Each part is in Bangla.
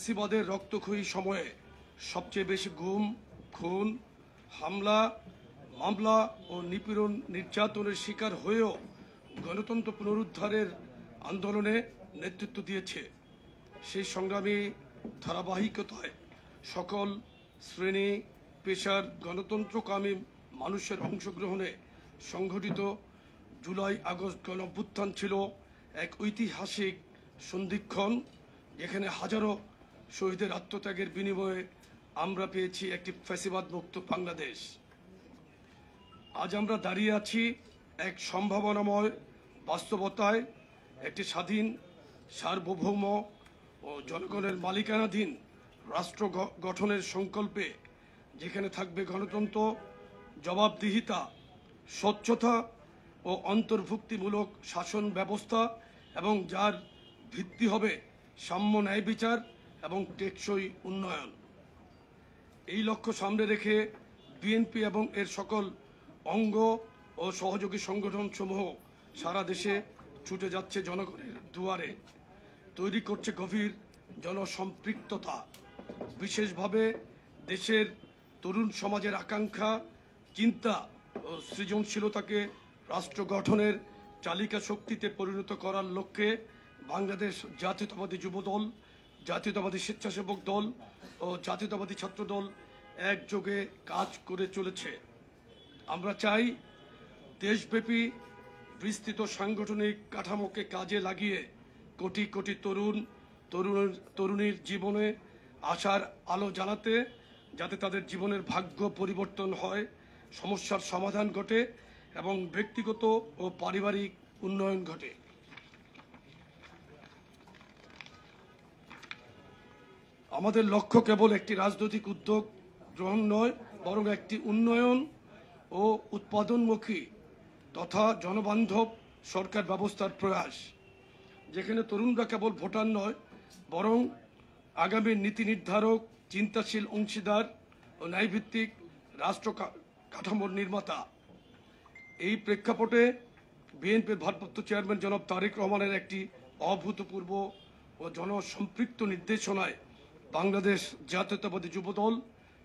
ফ্যাসিবাদের রক্তক্ষয়ী সময়ে সবচেয়ে বেশি গুম, খুন, হামলা, মামলা ও নিপীড়ন নির্যাতনের শিকার হয়েও গণতন্ত্র পুনরুদ্ধারের আন্দোলনে নেতৃত্ব দিয়েছে। সেই সংগ্রামী ধারাবাহিকতায় সকল শ্রেণী পেশার গণতন্ত্রকামী মানুষের অংশগ্রহণে সংঘটিত জুলাই আগস্ট গণঅভ্যুত্থান ছিল এক ঐতিহাসিক সন্ধিক্ষণ, যেখানে হাজারো শহীদের আত্মত্যাগের বিনিময়ে আমরা পেয়েছি একটি ফ্যাসিবাদ মুক্ত বাংলাদেশ। আজ আমরা দাঁড়িয়ে আছি এক সম্ভাবনাময় বাস্তবতায়, একটি স্বাধীন, সার্বভৌম ও জনগণের মালিকানাধীন রাষ্ট্র গঠনের সংকল্পে, যেখানে থাকবে গণতন্ত্র, জবাবদিহিতা, স্বচ্ছতা ও অন্তর্ভুক্তিমূলক শাসন ব্যবস্থা, এবং যার ভিত্তি হবে সাম্য, ন্যায় বিচার এবং টেকসই উন্নয়ন। এই লক্ষ্য সামনে রেখে বিএনপি এবং এর সকল অঙ্গ ও সহযোগী সংগঠনসমূহ সারা দেশে ছুটে যাচ্ছে জনগণের দুয়ারে, তৈরি করছে গভীর জনসম্পৃক্ততা। বিশেষভাবে দেশের তরুণ সমাজের আকাঙ্ক্ষা, চিন্তা ও সৃজনশীলতাকে রাষ্ট্র গঠনের চালিকা শক্তিতে পরিণত করার লক্ষ্যে বাংলাদেশ জাতীয়তাবাদী যুবদল, জাতীয়তাবাদী স্বেচ্ছাসেবক দল ও জাতীয়তাবাদী ছাত্রদল একযোগে কাজ করে চলেছে। আমরা চাই দেশব্যাপী বিস্তৃত সাংগঠনিক কাঠামোকে কাজে লাগিয়ে কোটি কোটি তরুণীর জীবনে আশার আলো জ্বালাতে, যাতে তাদের জীবনের ভাগ্য পরিবর্তন হয়, সমস্যার সমাধান ঘটে এবং ব্যক্তিগত ও পারিবারিক উন্নয়ন ঘটে। আমাদের লক্ষ্য কেবল একটি রাজনৈতিক উদ্যোগ গ্রহণ নয়, বরং একটি উন্নয়ন ও উৎপাদনমুখী তথা জনবান্ধব সরকার ব্যবস্থার প্রয়াস, যেখানে তরুণরা কেবল ভোটার নয়, বরং আগামী নীতি নির্ধারক, চিন্তাশীল অংশীদার ও ন্যায়ভিত্তিক রাষ্ট্র কাঠামোর নির্মাতা। এই প্রেক্ষাপটে বিএনপির ভারপ্রাপ্ত চেয়ারম্যান জনাব তারেক রহমানের একটি অভূতপূর্ব ও জনসম্পৃক্ত নির্দেশনায় বাংলাদেশ জাতীয়তাবাদী যুবদল,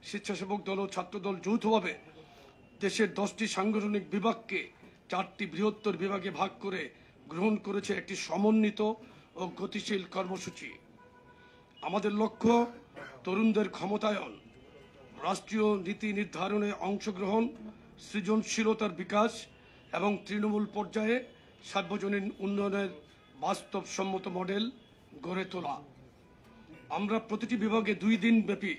স্বেচ্ছাসেবক দল ও ছাত্রদল যৌথভাবে দেশের 10টি সাংগঠনিক বিভাগকে 4টি বৃহত্তর বিভাগে ভাগ করে গ্রহণ করেছে একটি সমন্বিত ও গতিশীল কর্মসূচি। আমাদের লক্ষ্য তরুণদের ক্ষমতায়ন, রাষ্ট্রীয় নীতি নির্ধারণে অংশগ্রহণ, সৃজনশীলতার বিকাশ এবং তৃণমূল পর্যায়ে সার্বজনীন উন্নয়নের বাস্তবসম্মত মডেল গড়ে তোলা। আমরা প্রতিটি বিভাগে 2 দিন ব্যাপী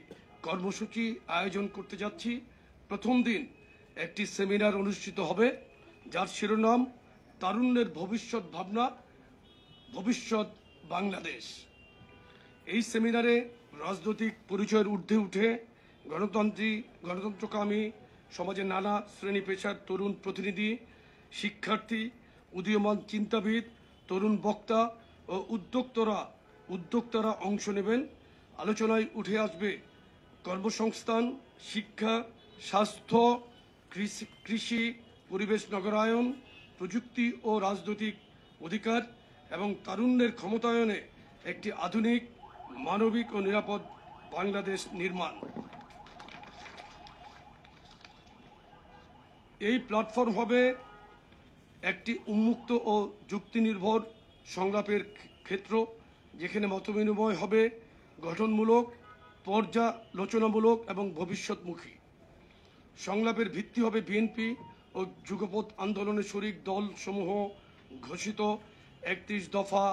কর্মসূচি আয়োজন করতে যাচ্ছি। প্রথম দিন একটি সেমিনার অনুষ্ঠিত হবে, যার শিরোনাম তারুণ্যের ভবিষ্যৎ ভাবনা, ভবিষ্যৎ বাংলাদেশ। এই সেমিনারে রাজনৈতিক পরিচয়ের ঊর্ধ্বে উঠে গণতন্ত্রকামী সমাজের নানা শ্রেণী পেশার তরুণ প্রতিনিধি, শিক্ষার্থী, উদীয়মান চিন্তাবিদ, তরুণ বক্তা ও উদ্যোক্তারা অংশ নেবেন। আলোচনায় উঠে আসবে কর্মসংস্থান, শিক্ষা, স্বাস্থ্য, কৃষি, পরিবেশ, নগরায়ন, প্রযুক্তি ও রাজনৈতিক অধিকার এবং তারুণ্যের ক্ষমতায়নে একটি আধুনিক, মানবিক ও নিরাপদ বাংলাদেশ নির্মাণ। এই প্ল্যাটফর্ম হবে একটি উন্মুক্ত ও যুক্তিনির্ভর সংলাপের ক্ষেত্র, যেখানে মতবিনিময় হবে গঠনমূলক, পর্যালোচনামূলক এবং ভবিষ্যৎমুখী। সংলাপের ভিত্তি হবে বিএনপি ও যুগপৎ আন্দোলনের শরিক দলসমূহ ঘোষিত 31 দফা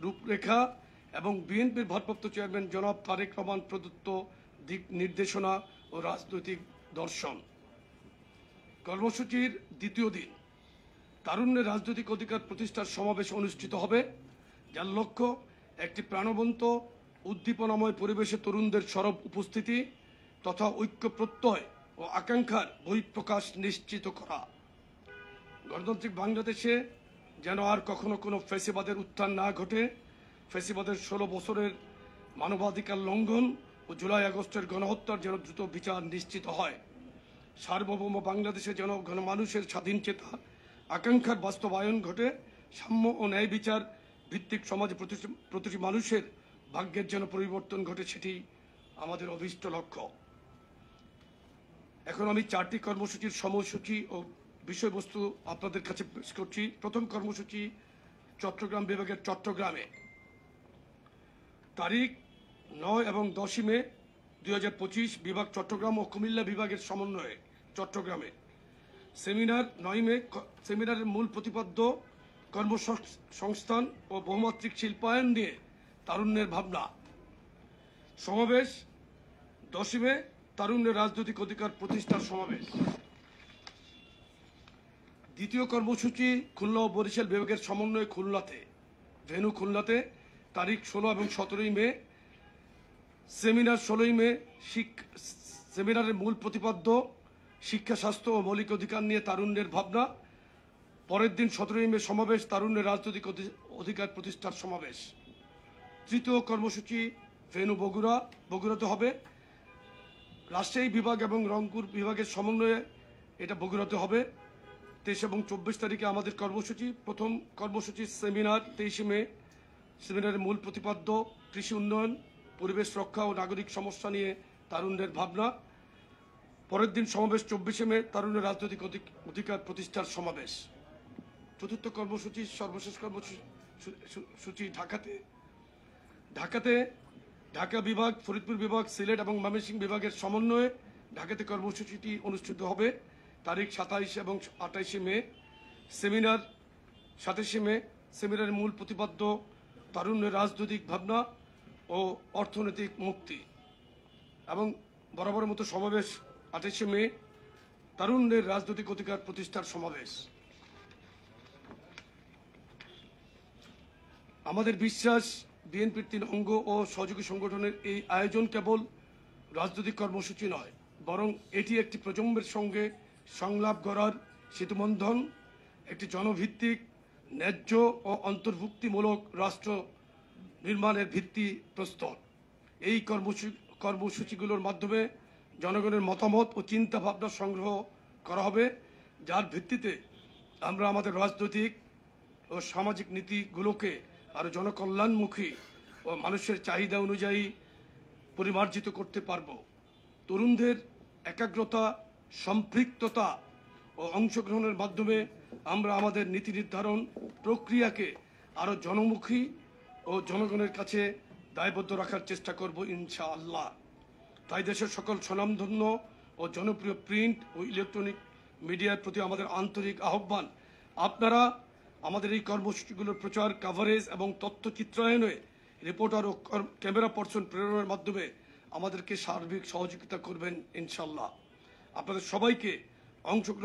রূপরেখা এবং বিএনপির ভারপ্রাপ্ত চেয়ারম্যান জনাব তারেক রহমান প্রদত্ত দিক নির্দেশনা ও রাজনৈতিক দর্শন। কর্মসূচির দ্বিতীয় দিন তারুণ্যের রাজনৈতিক অধিকার প্রতিষ্ঠার সমাবেশ অনুষ্ঠিত হবে, যার লক্ষ্য একটি প্রাণবন্ত, উদ্দীপনাময় পরিবেশে তরুণদের সরব উপস্থিতি তথা ঐক্য প্রত্যয় ও আকাঙ্ক্ষার বহিঃপ্রকাশ নিশ্চিত করা। গণতান্ত্রিক বাংলাদেশে যেন আর কখনো কোনো ফ্যাসিবাদের উত্থান না ঘটে, ফ্যাসিবাদের 16 বছরের মানবাধিকার লঙ্ঘন ও জুলাই আগস্টের গণহত্যার যেন দ্রুত বিচার নিশ্চিত হয়, সার্বভৌম বাংলাদেশে যেন গণমানুষের স্বাধীন চেতা আকাঙ্ক্ষার বাস্তবায়ন ঘটে, সাম্য ও ন্যায় বিচার ভিত্তিক সমাজে প্রতিটি মানুষের ভাগ্যের যেন পরিবর্তন ঘটে, সেটি আমাদের অভীষ্ট লক্ষ্য। এখন আমি 4টি কর্মসূচির সময়সূচি ও বিষয়বস্তু আপনাদের কাছে পেশ করছি। প্রথম কর্মসূচি চট্টগ্রাম বিভাগের চট্টগ্রামে তারিখ 9 এবং 10 মে 2025 বিভাগ চট্টগ্রাম ও কুমিল্লা বিভাগের সমন্বয়ে চট্টগ্রামে সেমিনার। 9 মে সেমিনারের মূল প্রতিপাদ্য কর্মসংস্থান ও বহুমাত্রিক শিল্পায়ন নিয়ে তারুণ্যের ভাবনা। সমাবেশ 10 মে তারুণ্যের রাজনৈতিক অধিকার প্রতিষ্ঠার সমাবেশ। দ্বিতীয় কর্মসূচি খুলনা ও বরিশাল বিভাগের সমন্বয়ে খুলনাতে, ভেন্যু খুলনাতে তারিখ 16 এবং 17 মে সেমিনার। 16 মে সেমিনারের মূল প্রতিপাদ্য শিক্ষা, স্বাস্থ্য ও মৌলিক অধিকার নিয়ে তারুণ্যের ভাবনা। পরের দিন 17 মে সমাবেশ, তারুণ্যের রাজনৈতিক অধিকার প্রতিষ্ঠার সমাবেশ। তৃতীয় কর্মসূচি ভেন্যু বগুড়াতে হবে। রাজশাহী বিভাগ এবং রংপুর বিভাগের সমন্বয়ে এটা বগুড়াতে হবে। 23 এবং 24 তারিখে আমাদের কর্মসূচি। প্রথম কর্মসূচি সেমিনার 23 মে, সেমিনারের মূল প্রতিপাদ্য কৃষি উন্নয়ন, পরিবেশ রক্ষা ও নাগরিক সমস্যা নিয়ে তারুণ্যের ভাবনা। পরের দিন সমাবেশ 24 মে, তারুণ্যের রাজনৈতিক অধিকার প্রতিষ্ঠার সমাবেশ। চতুর্থ কর্মসূচি সর্বশেষ কর্মসূচি ঢাকাতে ঢাকা বিভাগ, ফরিদপুর বিভাগ, সিলেট এবং ময়মনসিংহ বিভাগের সমন্বয়ে ঢাকাতে কর্মসূচিটি অনুষ্ঠিত হবে। তারিখ 27 এবং 28 মে। সেমিনার 27 মে, সেমিনারের মূল প্রতিপাদ্য তারুণ্যের রাজনৈতিক ভাবনা ও অর্থনৈতিক মুক্তি। এবং বরাবরের মতো সমাবেশ 28 মে, তারুণ্যের রাজনৈতিক অধিকার প্রতিষ্ঠার সমাবেশ। আমাদের বিশ্বাস, বিএনপির 3 অঙ্গ ও সহযোগী সংগঠনের এই আয়োজন কেবল রাজনৈতিক কর্মসূচি নয়, বরং এটি একটি প্রজন্মের সঙ্গে সংলাপ গড়ার সেতুবন্ধন, একটি জনভিত্তিক, ন্যায্য ও অন্তর্ভুক্তিমূলক রাষ্ট্র নির্মাণের ভিত্তি প্রস্তর। এই কর্মসূচিগুলোর মাধ্যমে জনগণের মতামত ও চিন্তা ভাবনা সংগ্রহ করা হবে, যার ভিত্তিতে আমরা আমাদের রাজনৈতিক ও সামাজিক নীতিগুলোকে আরো জনকল্যাণমুখী ও মানুষের চাহিদা অনুযায়ী পরিমার্জিত করতে পারব। তরুণদের একাগ্রতা, সম্পৃক্ততা ও অংশগ্রহণের মাধ্যমে আমরা আমাদের নীতি নির্ধারণ প্রক্রিয়াকে আরো জনমুখী ও জনগণের কাছে দায়বদ্ধ রাখার চেষ্টা করব ইনশাআল্লাহ। তাই দেশের সকল স্বনামধন্য ও জনপ্রিয় প্রিন্ট ও ইলেকট্রনিক মিডিয়ার প্রতি আমাদের আন্তরিক আহ্বান, আপনারা আমাদের এই কর্মসূচিগুলোর প্রচার, কভারেজ এবং তথ্য চিত্রায়নে রিপোর্টার ও ক্যামেরা পার্সন প্রেরণের মাধ্যমে আমাদেরকে সার্বিক সহযোগিতা করবেন ইনশাআল্লাহ। আপনাদের সবাইকে অংশগ্রহণ